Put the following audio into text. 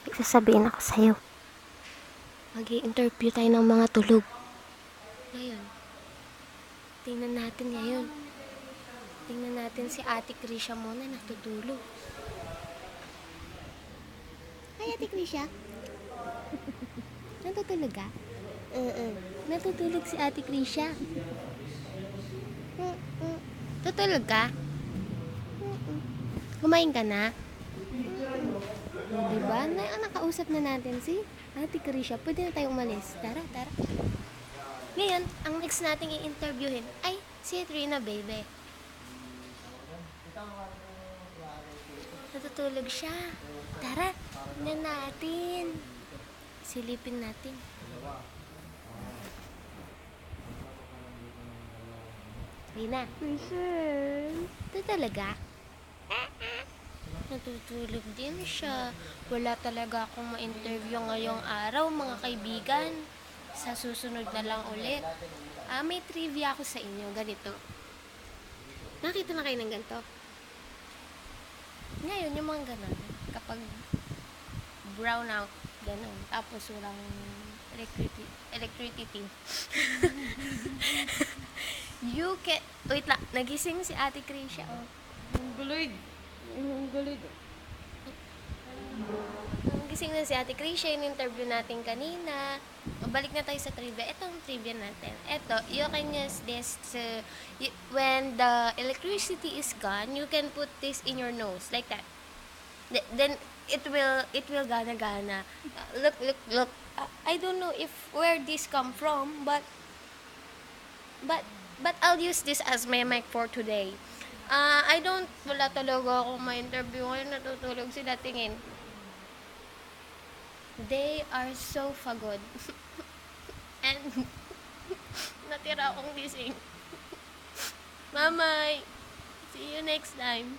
May sasabihin ako sa'yo. Mag-i-interview tayo ng mga tulog. Ngayon. Tingnan natin ngayon. Tingnan natin si Ate Krisha muna natutulog. Hi, Ate Krisha. Natutulog ka? Natutulog si Ate Krisha. Tutulog ka? Kumain ka na? Diba? Nakausap na natin si Ate Krisha. Pwede na tayo umalis. Tara, tara. Ngayon, ang next nating i-interviewin ay si Trina Baby. Natutulog siya. Tara, tingnan natin. Silipin natin. Trina. Ito talaga? Natutulog din siya. Wala talaga akong ma-interview ngayong araw, mga kaibigan. Sa susunod na lang ulit. May trivia ako sa inyo. Ganito. Nakita na kayo ng ganito? Ngayon, yung mga ganon. Kapag brown out, ganon. Tapos walang electricity. You can... Wait lang. Nagising si Ate Krisha. Oh. Ang guloy. Gising na si Ate Krisha, yung interview natin kanina. Balik na tayo sa trivia. Ito ang trivia natin. Ito, you can use this to, when the electricity is gone, you can put this in your nose, like that. Then, it will gana-gana. Look. I don't know if where this come from, but I'll use this as my mic for today. Wala talaga ako ma-interview ngayon, natutulog sila, tingin. They are so pagod. And, natira akong gising. Mamay, see you next time.